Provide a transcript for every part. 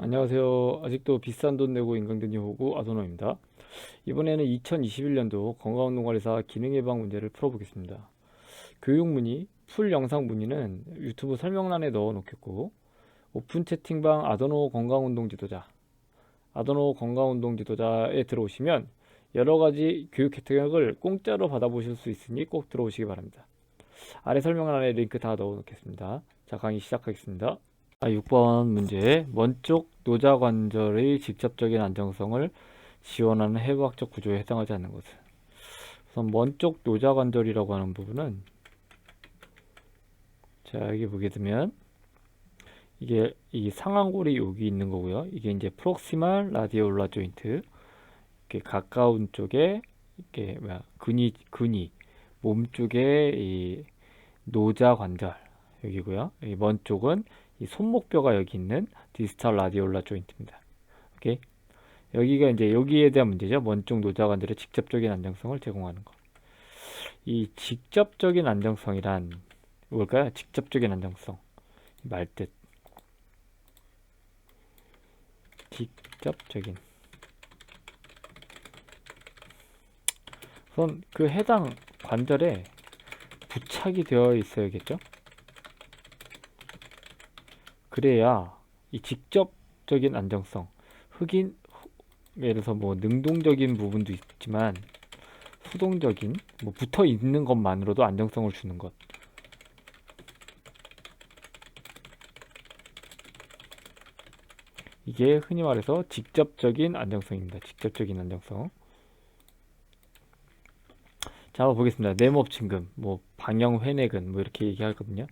안녕하세요. 아직도 비싼 돈 내고 인강등이 오고 아도노입니다. 이번에는 2021년도 건강운동관리사 기능 예방 문제를 풀어보겠습니다. 교육 문의, 풀 영상 문의는 유튜브 설명란에 넣어 놓겠고, 오픈 채팅방 아도노 건강운동 지도자, 아도노 건강운동 지도자에 들어오시면 여러 가지 교육 혜택을 공짜로 받아보실 수 있으니 꼭 들어오시기 바랍니다. 아래 설명란에 링크 다 넣어 놓겠습니다. 자, 강의 시작하겠습니다. 6번 문제. 먼쪽 노자관절의 직접적인 안정성을 지원하는 해부학적 구조에 해당하지 않는 것은. 우선 먼쪽 노자관절이라고 하는 부분은, 자, 여기 보게 되면 이게 이 상완골이 여기 있는 거고요. 이게 이제 프록시말 라디올라 조인트, 이렇게 가까운 쪽에 이렇게 근이 몸 쪽에 이 노자관절 여기고요. 이 먼 쪽은 이 손목뼈가 여기 있는 디스탈 라디올라 조인트입니다. 오케이. 여기가 이제 여기에 대한 문제죠. 먼쪽 노자관절의 직접적인 안정성을 제공하는 것. 이 직접적인 안정성이란 뭘까요? 직접적인 안정성. 말뜻. 직접적인. 우선 그 해당 관절에 부착이 되어 있어야겠죠? 그래야 이 직접적인 안정성, 예를 들어서 뭐 능동적인 부분도 있지만 수동적인 뭐 붙어 있는 것만으로도 안정성을 주는 것. 이게 흔히 말해서 직접적인 안정성입니다. 직접적인 안정성. 자, 한번 보겠습니다. 네모업침근, 뭐 방형회내근, 뭐 이렇게 얘기하거든요.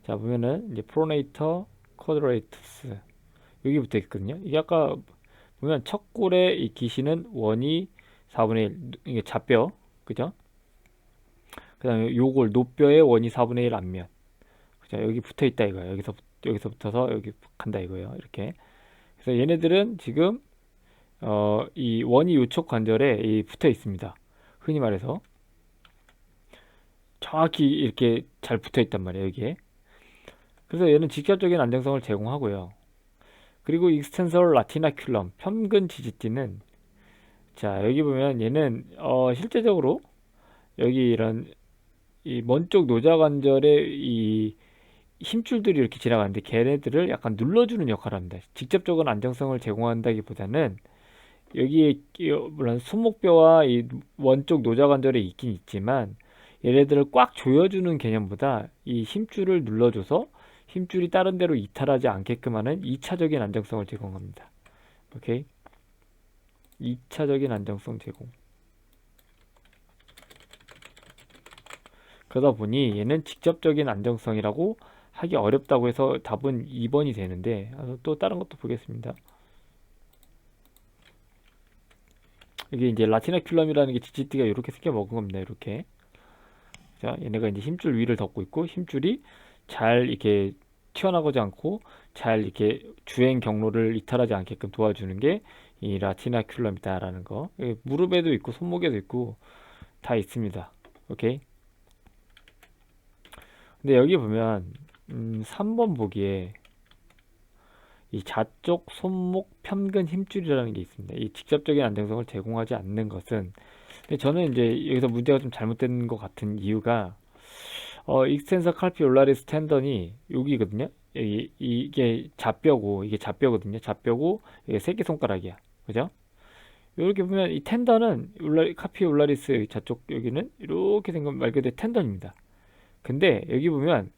자, 보면은 이제 프로네이터 쿼드레이투스 여기 붙어 있거든요. 이게 아까 보면 첫 골의 이 기시는 원이 4분의 1, 이게 좌뼈, 그죠? 그 다음에 요골 노뼈의 원이 4분의 1 앞면, 그죠? 여기 붙어 있다 이거예요. 여기서 붙어서 여기 간다 이거예요. 이렇게. 그래서 얘네들은 지금 이 원이 요촉 관절에 이 붙어 있습니다. 흔히 말해서 정확히 이렇게 잘 붙어 있단 말이에요. 여기에. 그래서 얘는 직접적인 안정성을 제공하고요. 그리고 익스텐서 라티나큘럼 편근 지지띠는, 자, 여기 보면 얘는 실제적으로 여기 이런 이 먼쪽 노자관절의 이 힘줄들이 이렇게 지나가는데 걔네들을 약간 눌러주는 역할을 합니다. 직접적인 안정성을 제공한다기보다는 여기에 물론 손목뼈와 이 원쪽 노자관절에 있긴 있지만 얘네들을 꽉 조여주는 개념보다 이 힘줄을 눌러줘서 힘줄이 다른 데로 이탈하지 않게끔 하는 2차적인 안정성을 제공합니다. 오케이? 2차적인 안정성 제공. 그러다 보니 얘는 직접적인 안정성이라고 하기 어렵다고 해서 답은 2번이 되는데, 또 다른 것도 보겠습니다. 이게 이제 라티나큘럼이라는 게 지지띠가 이렇게 생겨 먹은 겁니다. 이렇게. 자, 얘네가 이제 힘줄 위를 덮고 있고 힘줄이 잘 이렇게 튀어나가지 않고 잘 이렇게 주행 경로를 이탈하지 않게끔 도와주는 게 이 라티나큘럼이다라는 거. 무릎에도 있고 손목에도 있고 다 있습니다. 오케이. 근데 여기 보면 3번 보기에 이 좌쪽 손목 편근 힘줄이라는 게 있습니다. 이 직접적인 안정성을 제공하지 않는 것은, 근데 저는 이제 여기서 문제가 좀 잘못된 것 같은 이유가 익스텐서 칼피 올라리스 텐던이 여기거든요. 이게 좌뼈고 이게 좌뼈거든요. 좌뼈고 이게 새끼손가락이야. 그죠? 이렇게 보면 이 텐던은 카피 올라리스 좌쪽 여기는 이렇게 생긴 말 그대로 텐던입니다. 근데 여기 보면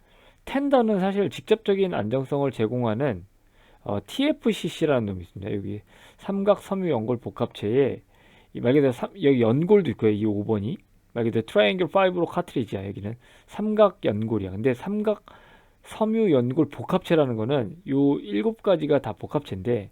텐던은 사실 직접적인 안정성을 제공하는 TFCC라는 놈이 있습니다. 여기 삼각섬유 연골 복합체에 말 그대로 여기 연골도 있고요. 이 5번이 말 그대로 트라이앵글 5로 카트리지야. 여기는 삼각 연골이야. 근데 삼각 섬유 연골 복합체라는 거는 요 7가지가 다 복합체인데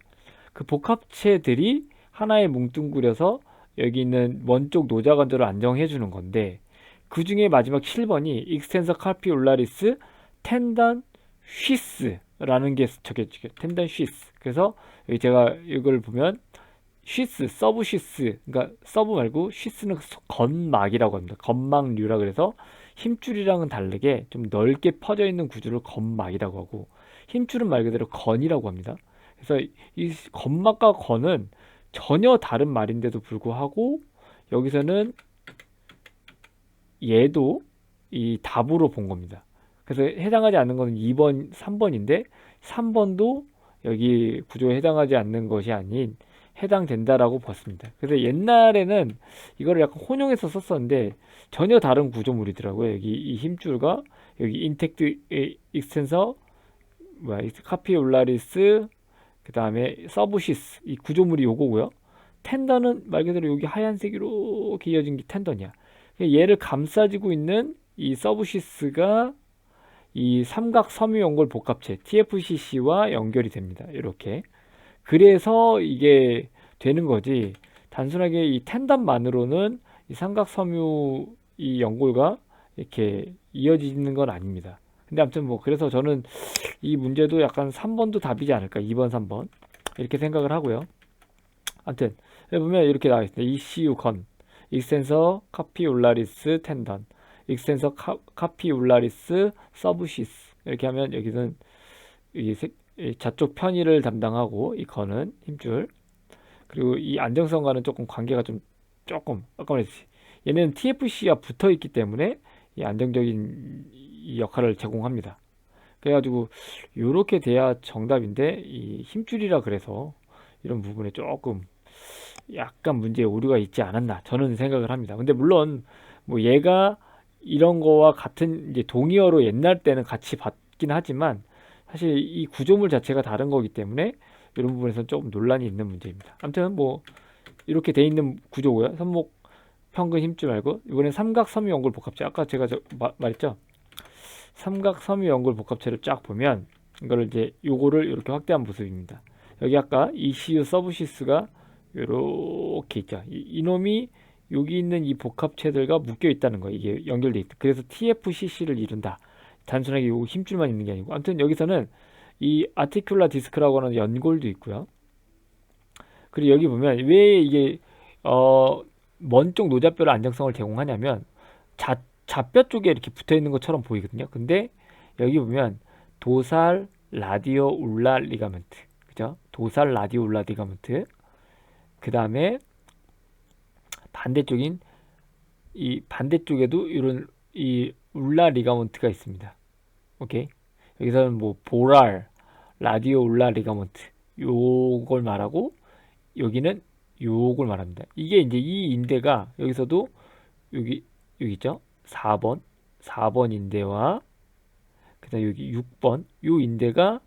그 복합체들이 하나에 뭉뚱그려서 여기 있는 먼쪽 노자관절을 안정해 주는 건데, 그 중에 마지막 7번이 익스텐서 칼피 올라리스 텐던 쉬스라는 게 적혀지죠. 텐던 쉬스. 그래서 여기 제가 이걸 보면 쉬스, 서브 쉬스, 그러니까 서브 말고 쉬스는 건막이라고 합니다. 건막류라 그래서 힘줄이랑은 다르게 좀 넓게 퍼져 있는 구조를 건막이라고 하고, 힘줄은 말 그대로 건이라고 합니다. 그래서 이 건막과 건은 전혀 다른 말인데도 불구하고 여기서는 얘도 이 답으로 본 겁니다. 그래서 해당하지 않는 것은 2번, 3번인데 3번도 여기 구조에 해당하지 않는 것이 아닌 해당된다라고 봤습니다. 그래서 옛날에는 이거를 약간 혼용해서 썼었는데 전혀 다른 구조물이더라고요. 여기 이 힘줄과 여기 인텍트 익스텐서 뭐야 카피 올라리스 그 다음에 서브시스 이 구조물이 요거고요. 텐던은 말 그대로 여기 하얀색 이렇게 이어진 게 텐던이야. 얘를 감싸지고 있는 이 서브시스가 이 삼각 섬유 연골 복합체 TFCC와 연결이 됩니다. 이렇게. 그래서 이게 되는 거지. 단순하게 이 텐던만으로는 이 삼각 섬유 이 연골과 이렇게 이어지는 건 아닙니다. 근데 아무튼 뭐 그래서 저는 이 문제도 약간 3번도 답이지 않을까. 2번, 3번. 이렇게 생각을 하고요. 아무튼 여기 보면 이렇게 나와 있습니다. ECU 건, 익스텐서 카피 올라리스 텐던, 익스텐서 카피 올라리스 서브시스. 이렇게 하면 여기는 이 좌쪽 편의를 담당하고 이 건은 힘줄. 그리고 이 안정성과는 조금 관계가 조금 아까 말했지. 얘는 TFC가 붙어 있기 때문에 이 안정적인 이 역할을 제공합니다. 그래가지고 이렇게 돼야 정답인데 이 힘줄이라 그래서 이런 부분에 조금 약간 문제의 오류가 있지 않았나 저는 생각을 합니다. 근데 물론 뭐 얘가 이런 거와 같은 이제 동의어로 옛날 때는 같이 받긴 하지만 사실 이 구조물 자체가 다른 거기 때문에 이런 부분에서 조금 논란이 있는 문제입니다. 아무튼 뭐 이렇게 돼 있는 구조고요. 손목 평근 힘줄 말고 이번엔 삼각 섬유 연골 복합체 아까 제가 말했죠. 삼각 섬유 연골 복합체를 쫙 보면 이거를 이제 요거를 이렇게 확대한 모습입니다. 여기 아까 ECU 서브시스가 이렇게 있죠. 이놈이 여기 있는 이 복합체들과 묶여 있다는 거예요. 이게 연결돼 있다. 그래서 TFCC를 이룬다. 단순하게 요 힘줄만 있는 게 아니고. 아무튼 여기서는 이 아티큘라 디스크라고 하는 연골도 있고요. 그리고 여기 보면 왜 이게 먼 쪽 노자뼈를 안정성을 제공하냐면 좌뼈 쪽에 이렇게 붙어 있는 것처럼 보이거든요. 근데 여기 보면 도살 라디오 울라 리가멘트, 그죠? 도살 라디오 울라 리가멘트. 그 다음에 반대쪽인 이 반대쪽에도 이런 이 울라 리가먼트가 있습니다. 오케이. 여기서는 뭐 보랄 라디오 울라 리가먼트 요걸 말하고 여기는 요걸 말합니다. 이게 이제 이 인대가 여기서도 여기 있죠. 4번 인대와 그다음 여기 6번 요 인대가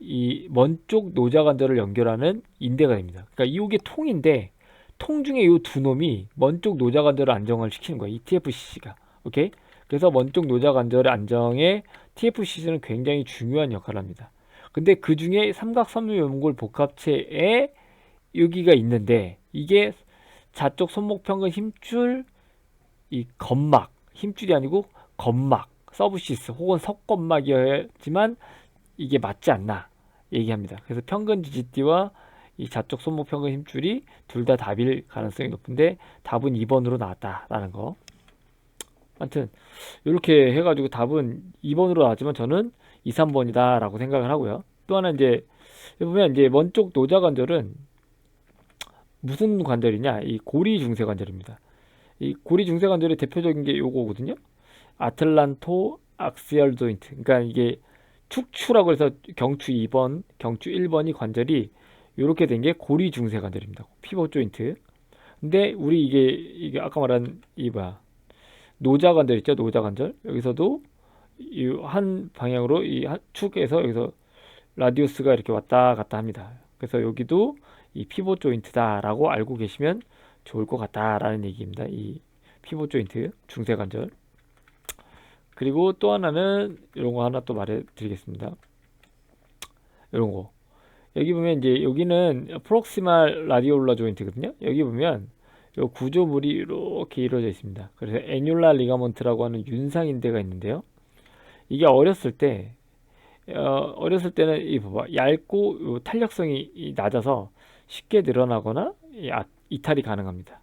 이 먼 쪽 노자관절을 연결하는 인대가 됩니다. 그러니까 이게 통인데 통 중에 이 두 놈이 먼 쪽 노자관절을 안정을 시키는 거예요. 이 TFCC가. 오케이? 그래서 먼 쪽 노자관절의 안정에 TFCC는 굉장히 중요한 역할을 합니다. 근데 그 중에 삼각섬유연골 복합체에 여기가 있는데 이게 좌쪽 손목 평근 힘줄 이 건막 힘줄이 아니고 건막 서브시스 혹은 석건막이었지만 이게 맞지 않나 얘기합니다. 그래서 평근 GGT와 이 좌쪽 손목 평근 힘줄이 둘 다 답일 가능성이 높은데 답은 2번으로 나왔다라는 거. 아무튼 이렇게 해가지고 답은 2번으로 나왔지만 저는 2, 3번이다 라고 생각을 하고요. 또 하나 이제 보면 이제 먼 쪽 노자관절은 무슨 관절이냐? 이 고리 중세 관절입니다. 이 고리 중세 관절의 대표적인 게 요거거든요. 아틀란토 악시얼 조인트. 그러니까 이게 축추라고 해서 경추 2번, 경추 1번이 관절이 이렇게 된 게 고리 중세 관절입니다. 피벗 조인트. 근데 우리 이게 아까 말한 이 뭐야 노자 관절 있죠? 노자 관절. 여기서도 이 한 방향으로 이 한 축에서 여기서 라디우스가 이렇게 왔다 갔다 합니다. 그래서 여기도 이 피벗 조인트다라고 알고 계시면 좋을 것 같다라는 얘기입니다. 이 피벗 조인트 중세 관절. 그리고 또 하나는 이런 거 하나 또 말해 드리겠습니다. 이런 거. 여기 보면 이제 여기는 프록시말 라디올라 조인트거든요. 여기 보면 이 구조물이 이렇게 이루어져 있습니다. 그래서 애뉴라 리가먼트라고 하는 윤상인대가 있는데요. 이게 어렸을 때는 이 봐봐 얇고 탄력성이 낮아서 쉽게 늘어나거나 이탈이 가능합니다.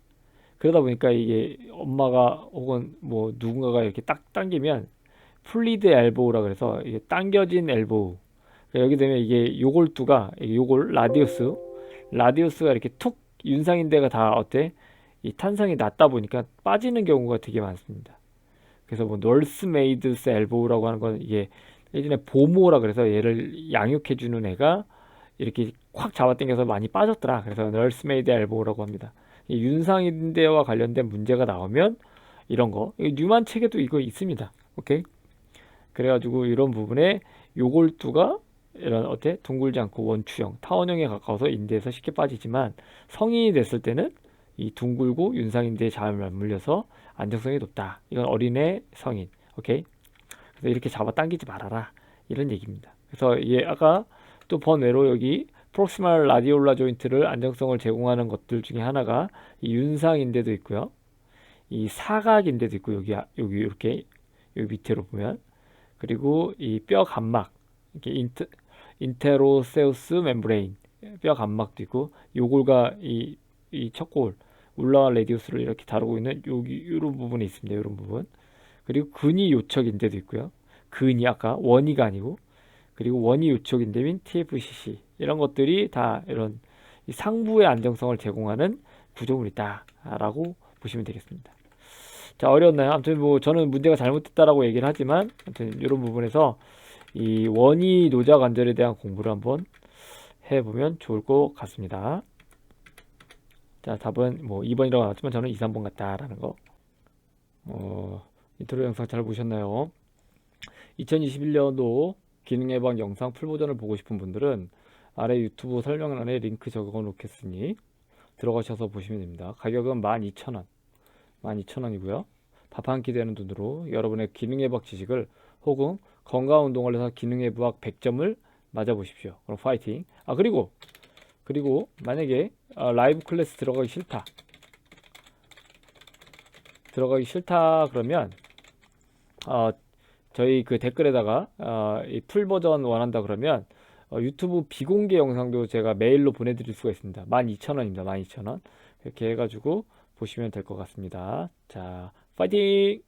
그러다 보니까 이게 엄마가 혹은 뭐 누군가가 이렇게 딱 당기면 플리드 엘보우라 그래서 이게 당겨진 엘보우 여기 되면 이게 요골두가 요골 라디우스가 이렇게 툭 윤상인대가 다 어때? 이 탄성이 낮다 보니까 빠지는 경우가 되게 많습니다. 그래서 뭐 널스메이드스 엘보우라고 하는 건 이게 예전에 보모라 그래서 얘를 양육해주는 애가 이렇게 확 잡아당겨서 많이 빠졌더라. 그래서 널스메이드 엘보우라고 합니다. 이 윤상인대와 관련된 문제가 나오면 이런 거 뉴만 책에도 이거 있습니다. 오케이? 그래가지고 이런 부분에 요골두가 이런 어때? 둥글지 않고 원추형, 타원형에 가까워서 인대에서 쉽게 빠지지만 성인이 됐을 때는 이 둥글고 윤상인대에 잘 맞물려서 안정성이 높다. 이건 어린애 성인. 오케이? 그래서 이렇게 잡아 당기지 말아라. 이런 얘기입니다. 그래서 얘 아까 또 번외로 여기 프록시말 라디올라 조인트를 안정성을 제공하는 것들 중에 하나가 이 윤상인대도 있고요. 이 사각인대도 있고 여기 이렇게 여기 밑으로 보면 그리고 이 뼈 감막 이렇게 인테로세우스 멤브레인 뼈 감막도 있고 요골과 이 척골 울라와 레디우스를 이렇게 다루고 있는 여기 이런 부분이 있습니다. 이런 부분 그리고 근위 요척인대도 있고요. 근위 아까 원위가 아니고 그리고 원위 요척인대인 TFCC 이런 것들이 다 이런 이 상부의 안정성을 제공하는 구조물이다라고 보시면 되겠습니다. 자, 어려웠나요? 아무튼 뭐 저는 문제가 잘못됐다라고 얘기를 하지만 아무튼 이런 부분에서 이 원위 노자 관절에 대한 공부를 한번 해보면 좋을 것 같습니다. 자, 답은 뭐 2번이라고 나왔지만 저는 2, 3번 같다라는 거. 인트로 영상 잘 보셨나요? 2021년도 기능 예방 영상 풀 버전을 보고 싶은 분들은 아래 유튜브 설명란에 링크 적어 놓겠으니 들어가셔서 보시면 됩니다. 가격은 12,000원. 12,000원이고요. 밥 한 끼 되는 돈으로 여러분의 기능예방 지식을 혹은 건강운동을 해서 기능예방 100점을 맞아보십시오. 그럼 파이팅. 그리고 만약에 라이브 클래스 들어가기 싫다 그러면 저희 그 댓글에다가 이 풀 버전 원한다 그러면 유튜브 비공개 영상도 제가 메일로 보내드릴 수가 있습니다. 12,000원입니다. 12,000원. 이렇게 해가지고 보시면 될 것 같습니다. 자, 파이팅!